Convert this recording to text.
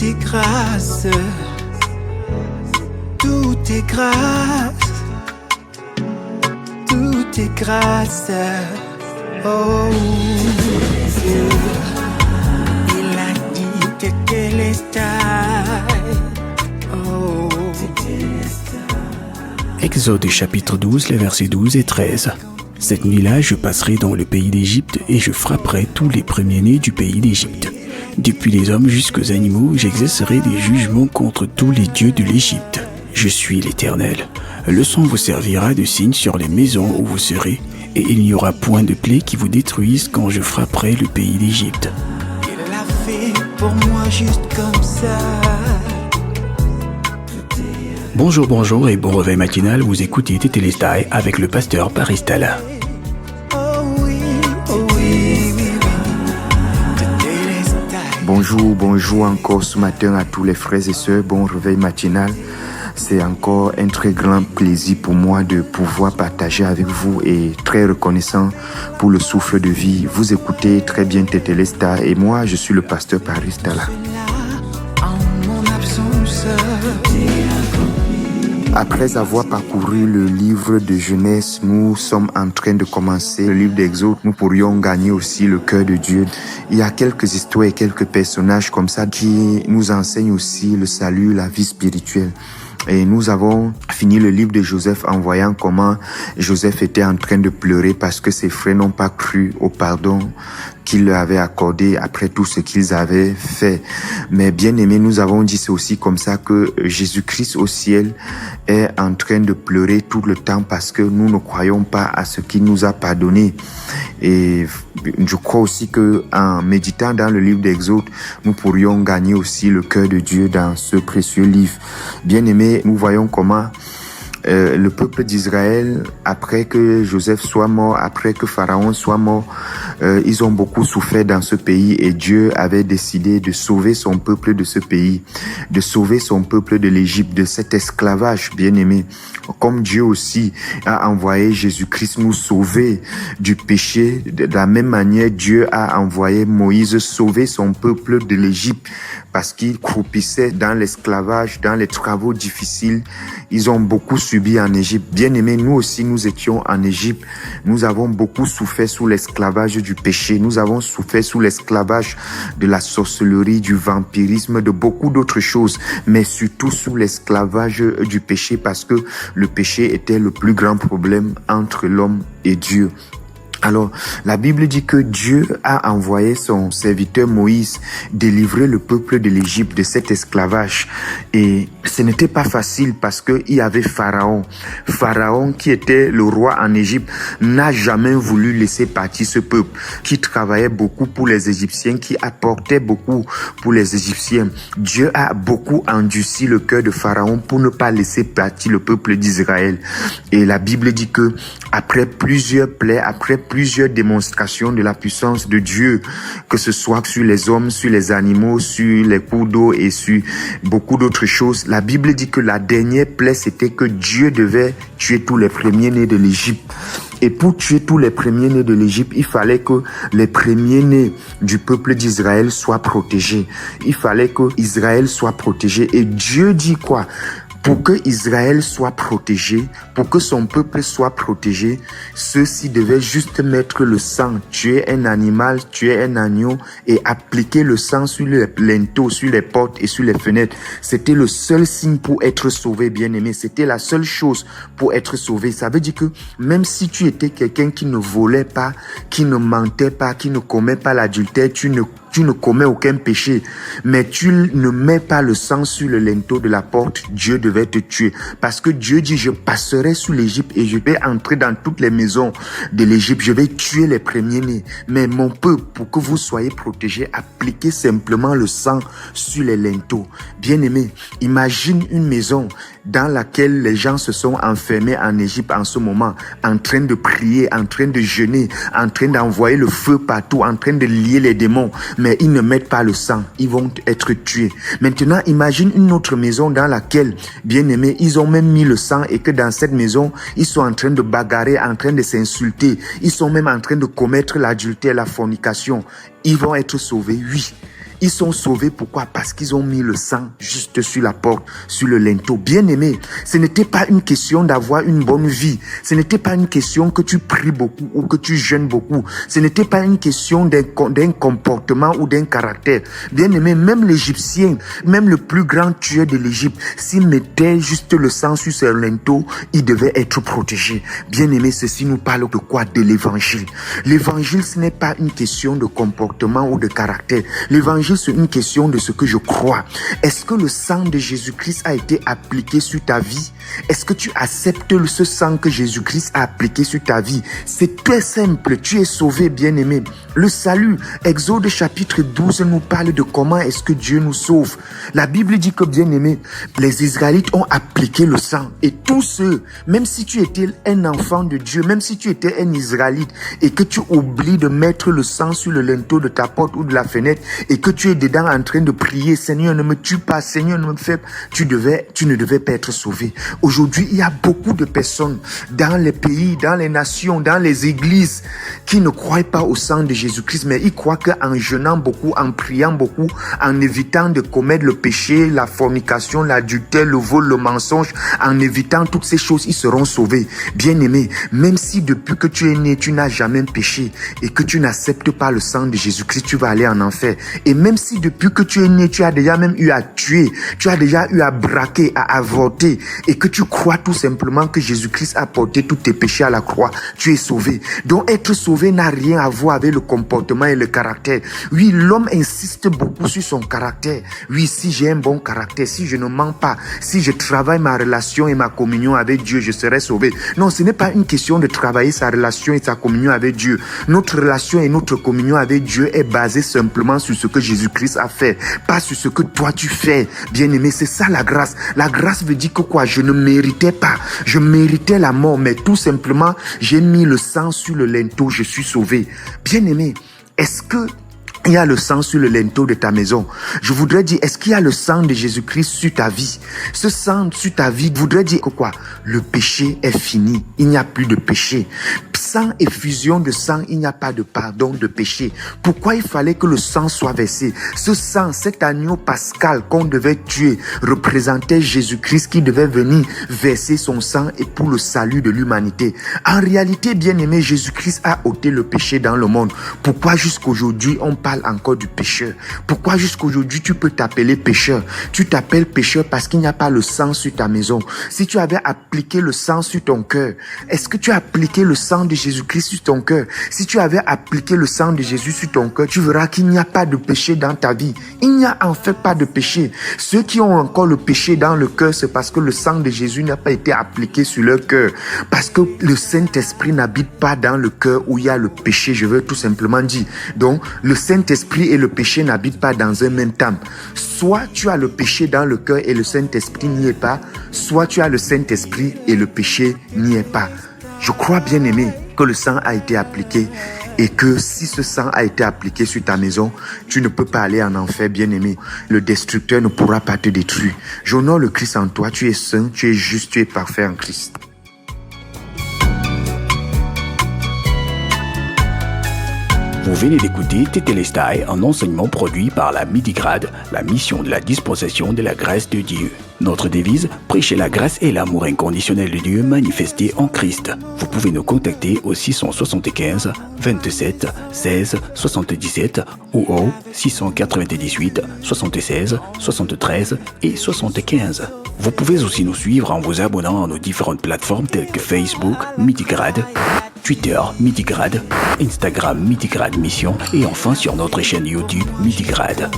est grâce, tout est grâce, tout est grâce. Oh, il a dit Tetelestai. Oh. Exode chapitre 12, les versets 12 et 13. Cette nuit-là, je passerai dans le pays d'Égypte et je frapperai tous les premiers-nés du pays d'Égypte. Depuis les hommes jusqu'aux animaux, j'exercerai des jugements contre tous les dieux de l'Égypte. Je suis l'Éternel. Le sang vous servira de signe sur les maisons où vous serez, et il n'y aura point de plaie qui vous détruise quand je frapperai le pays d'Égypte. Il l'a fait pour moi juste comme ça. Bonjour et bon réveil matinal, vous écoutez Tetelestai avec le pasteur Paristala. Oh oui, oh oui, oui, oui. Tetelestai. Bonjour encore ce matin à tous les frères et sœurs, bon réveil matinal. C'est encore un très grand plaisir pour moi de pouvoir partager avec vous et très reconnaissant pour le souffle de vie. Vous écoutez très bien Tetelestai et moi je suis le pasteur Paristala. En mon absence. Après avoir parcouru le livre de Genèse, nous sommes en train de commencer le livre d'Exode. Nous pourrions gagner aussi le cœur de Dieu. Il y a quelques histoires et quelques personnages comme ça qui nous enseignent aussi le salut, la vie spirituelle. Et nous avons fini le livre de Joseph en voyant comment Joseph était en train de pleurer parce que ses frères n'ont pas cru au pardon qu'il leur avait accordé après tout ce qu'ils avaient fait. Mais bien aimé, nous avons dit c'est aussi comme ça que Jésus-Christ au ciel est en train de pleurer tout le temps parce que nous ne croyons pas à ce qu'il nous a pardonné. Et je crois aussi que en méditant dans le livre d'Exode, nous pourrions gagner aussi le cœur de Dieu dans ce précieux livre. Bien aimé, nous voyons comment le peuple d'Israël, après que Joseph soit mort, après que Pharaon soit mort, ils ont beaucoup souffert dans ce pays et Dieu avait décidé de sauver son peuple de ce pays, de sauver son peuple de l'Égypte, de cet esclavage, bien aimé. Comme Dieu aussi a envoyé Jésus-Christ nous sauver du péché, de la même manière Dieu a envoyé Moïse sauver son peuple de l'Égypte parce qu'ils croupissaient dans l'esclavage, dans les travaux difficiles. Ils ont beaucoup subi en Égypte. Bien aimé, nous aussi, nous étions en Égypte. Nous avons beaucoup souffert sous l'esclavage du péché. Nous avons souffert sous l'esclavage de la sorcellerie, du vampirisme, de beaucoup d'autres choses. Mais surtout sous l'esclavage du péché parce que le péché était le plus grand problème entre l'homme et Dieu. Alors, la Bible dit que Dieu a envoyé son serviteur Moïse délivrer le peuple de l'Égypte de cet esclavage. Et ce n'était pas facile parce qu'il y avait Pharaon. Pharaon, qui était le roi en Égypte, n'a jamais voulu laisser partir ce peuple, qui travaillait beaucoup pour les Égyptiens, qui apportait beaucoup pour les Égyptiens. Dieu a beaucoup endurci le cœur de Pharaon pour ne pas laisser partir le peuple d'Israël. Et la Bible dit que après plusieurs plaies, après plusieurs démonstrations de la puissance de Dieu, que ce soit sur les hommes, sur les animaux, sur les cours d'eau et sur beaucoup d'autres choses, la Bible dit que la dernière plaie, c'était que Dieu devait tuer tous les premiers-nés de l'Égypte. Et pour tuer tous les premiers-nés de l'Égypte, il fallait que les premiers-nés du peuple d'Israël soient protégés. Il fallait que Israël soit protégé. Et Dieu dit quoi? Pour que Israël soit protégé, pour que son peuple soit protégé, ceux-ci devaient juste mettre le sang, tuer un animal, tuer un agneau et appliquer le sang sur les linteaux, sur les portes et sur les fenêtres. C'était le seul signe pour être sauvé, bien-aimé. C'était la seule chose pour être sauvé. Ça veut dire que même si tu étais quelqu'un qui ne volait pas, qui ne mentait pas, qui ne commet pas l'adultère, tu ne commets aucun péché, mais tu ne mets pas le sang sur le linteau de la porte, Dieu devait te tuer. Parce que Dieu dit, je passerai sous l'Égypte et je vais entrer dans toutes les maisons de l'Égypte, je vais tuer les premiers-nés. Mais mon peuple, pour que vous soyez protégés, appliquez simplement le sang sur les linteaux. Bien-aimé, imagine une maison dans laquelle les gens se sont enfermés en Égypte en ce moment, en train de prier, en train de jeûner, en train d'envoyer le feu partout, en train de lier les démons. Mais ils ne mettent pas le sang, ils vont être tués. Maintenant, imagine une autre maison dans laquelle, bien aimé, ils ont même mis le sang et que dans cette maison, ils sont en train de bagarrer, en train de s'insulter. Ils sont même en train de commettre l'adultère, la fornication. Ils vont être sauvés, oui. Ils sont sauvés, pourquoi? Parce qu'ils ont mis le sang juste sur la porte, sur le linteau. Bien-aimé, ce n'était pas une question d'avoir une bonne vie. Ce n'était pas une question que tu pries beaucoup ou que tu jeûnes beaucoup. Ce n'était pas une question d'un comportement ou d'un caractère. Bien-aimé, même l'Égyptien, même le plus grand tueur de l'Égypte, s'il mettait juste le sang sur ce linteau, il devait être protégé. Bien-aimé, ceci nous parle de quoi? De l'évangile. L'évangile, ce n'est pas une question de comportement ou de caractère. L'évangile, c'est une question de ce que je crois. Est-ce que le sang de Jésus-Christ a été appliqué sur ta vie? Est-ce que tu acceptes ce sang que Jésus-Christ a appliqué sur ta vie? C'est très simple, tu es sauvé, bien-aimé. Le salut, Exode chapitre 12 nous parle de comment est-ce que Dieu nous sauve. La Bible dit que, bien-aimé, les Israélites ont appliqué le sang. Et tous ceux, même si tu étais un enfant de Dieu, même si tu étais un Israélite et que tu oublies de mettre le sang sur le linteau de ta porte ou de la fenêtre et que tu es dedans en train de prier, Seigneur, ne me tue pas, Seigneur, ne me fais pas, tu ne devais pas être sauvé. Aujourd'hui, il y a beaucoup de personnes dans les pays, dans les nations, dans les églises qui ne croient pas au sang de Jésus-Christ, mais ils croient qu'en jeûnant beaucoup, en priant beaucoup, en évitant de commettre le péché, la fornication, l'adultère, le vol, le mensonge, en évitant toutes ces choses, ils seront sauvés. Bien-aimé, même si depuis que tu es né, tu n'as jamais péché et que tu n'acceptes pas le sang de Jésus-Christ, tu vas aller en enfer. Et même si depuis que tu es né, tu as déjà même eu à tuer, tu as déjà eu à braquer, à avorter, et que tu crois tout simplement que Jésus-Christ a porté tous tes péchés à la croix, tu es sauvé. Donc être sauvé n'a rien à voir avec le comportement et le caractère. Oui, l'homme insiste beaucoup sur son caractère. Oui, si j'ai un bon caractère, si je ne mens pas, si je travaille ma relation et ma communion avec Dieu, je serai sauvé. Non, ce n'est pas une question de travailler sa relation et sa communion avec Dieu. Notre relation et notre communion avec Dieu est basée simplement sur ce que Jésus-Christ a fait, pas sur ce que toi tu fais. Bien-aimé, c'est ça la grâce. La grâce veut dire que quoi? Je ne méritais pas. Je méritais la mort, mais tout simplement, j'ai mis le sang sur le linteau, je suis sauvé. Bien-aimé, est-ce que il y a le sang sur le linteau de ta maison? Je voudrais dire, est-ce qu'il y a le sang de Jésus-Christ sur ta vie? Ce sang sur ta vie voudrait dire que quoi? Le péché est fini. Il n'y a plus de péché. Sans effusion de sang, il n'y a pas de pardon de péché. Pourquoi il fallait que le sang soit versé? Ce sang, cet agneau pascal qu'on devait tuer, représentait Jésus-Christ qui devait venir verser son sang et pour le salut de l'humanité. En réalité, bien-aimé, Jésus-Christ a ôté le péché dans le monde. Pourquoi jusqu'aujourd'hui on parle encore du pécheur? Pourquoi jusqu'aujourd'hui tu peux t'appeler pécheur? Tu t'appelles pécheur parce qu'il n'y a pas le sang sur ta maison. Si tu avais appliqué le sang sur ton cœur, est-ce que tu as appliqué le sang de Jésus-Christ sur ton cœur? Si tu avais appliqué le sang de Jésus sur ton cœur, tu verras qu'il n'y a pas de péché dans ta vie. Il n'y a en fait pas de péché. Ceux qui ont encore le péché dans le cœur, c'est parce que le sang de Jésus n'a pas été appliqué sur leur cœur. Parce que le Saint-Esprit n'habite pas dans le cœur où il y a le péché, je veux tout simplement dire. Donc, le Saint-Esprit et le péché n'habitent pas dans un même temple. Soit tu as le péché dans le cœur et le Saint-Esprit n'y est pas, soit tu as le Saint-Esprit et le péché n'y est pas. Je crois, bien aimé, que le sang a été appliqué et que si ce sang a été appliqué sur ta maison, tu ne peux pas aller en enfer, bien aimé. Le destructeur ne pourra pas te détruire. J'honore le Christ en toi, tu es saint, tu es juste, tu es parfait en Christ. Vous venez d'écouter Tétélestai, un enseignement produit par la Midigrade, la mission de la disposition de la grâce de Dieu. Notre devise, prêcher la grâce et l'amour inconditionnel de Dieu manifesté en Christ. Vous pouvez nous contacter au 675 27 16 77 ou au 698 76 73 et 75. Vous pouvez aussi nous suivre en vous abonnant à nos différentes plateformes telles que Facebook, Midigrade, Twitter, Midigrade, Instagram, Midigrade Mission et enfin sur notre chaîne YouTube, Midigrade.